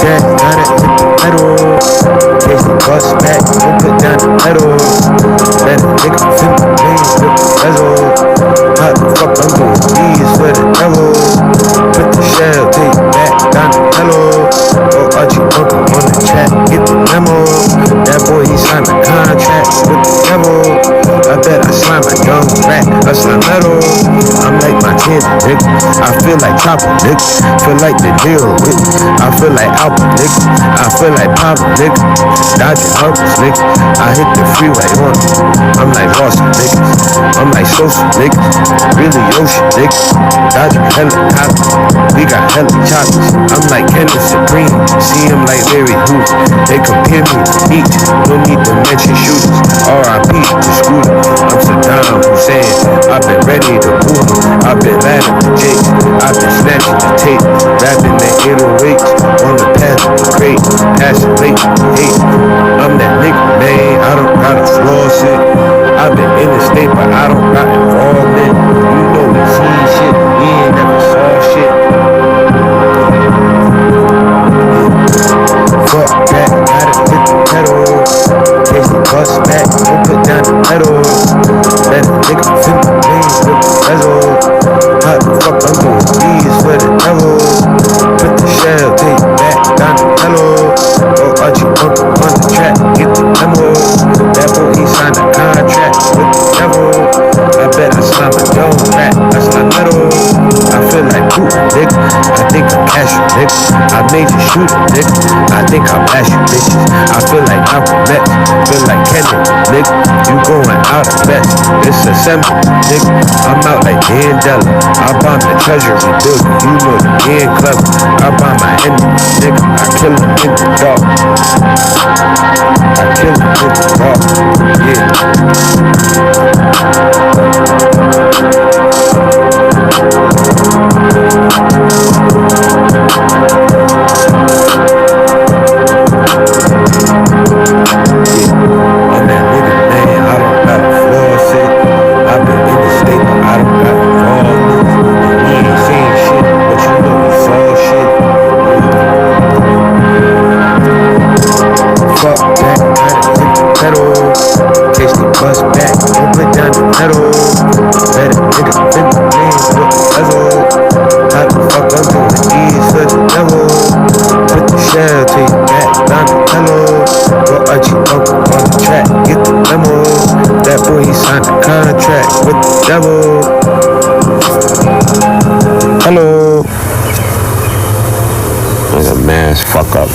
that, gotta hit the pedal. Case the bus back, don't put down the pedal. Let a nigga feel the pain with the bezel. How the fuck I'm doing these for the devil? Put the shell, take it back, down the pillow. Oh, Archie Bunker on the track, get the memo. That boy, he signed a contract with the devil. I bet I slime a young rat, a SLIMETTO. I'm like my kid, nigga. I feel like Chopper, nigga. Feel like the deal with. I feel like Alpha, nigga. I feel like Papa, nigga. Dodging Harpers, nigga. I hit the freeway on them. I'm like Ross, nigga. I'm like social, nigga. Really ocean, nigga. Dodging helicopters. We got hella choppers. I'm like Kenneth Supreme. See him like Larry Hoover. They compare me to each. No need to mention shooters. R.I.P. the scooter. I'm Saddam Hussein. I've been ready to boom. I've been landing the Jake. I've been snatching the tape. Rapping the 808s. On the path of the crate. Passing late hate. I'm that nigga, man. I don't gotta floss it. I've been in the state, but I don't got involvement. You know we seen shit. We ain't never saw shit. Fuck that, gotta hit the pedal. Case the bus back, don't put down the pedal. Let a nigga feel the pain with the bezel. How the fuck I'm doing these for the devil? Put the shell, take it back, down the pillow. Oh, Archie Bunker on the track, get the memo. That boy, he signed a contract with the devil. I bet I slime a young rat, a SLIMETTO. I feel like Putin, nigga. I think I'm casual, nigga. I made you shoot it, nigga. I think I'll blast you, bitches. I feel like Malcolm X. Feel like Kenneth, nigga. You going out of best. It's assembly, nigga. I'm out like Mandela. I bomb the treasury building. You know the game clever. I bomb my enemy, nigga. I kill him in the dark. I kill him in the dark. I'm that nigga, man. I don't gotta floss it. I've been in the state, but I don't got involvement. We ain't seen shit, but you know we saw shit. Fuck that, gotta hit the pedal. Case the bus back, don't put down the pedal. Let a nigga feel the pain with the bezel. How the fuck I'm doing these for the devil? Put the shell, take it back, down the pillow. Go Archie Bunker on the track, get the memo. That boy, he signed a contract with the devil. Hello. Like a man's fuck up.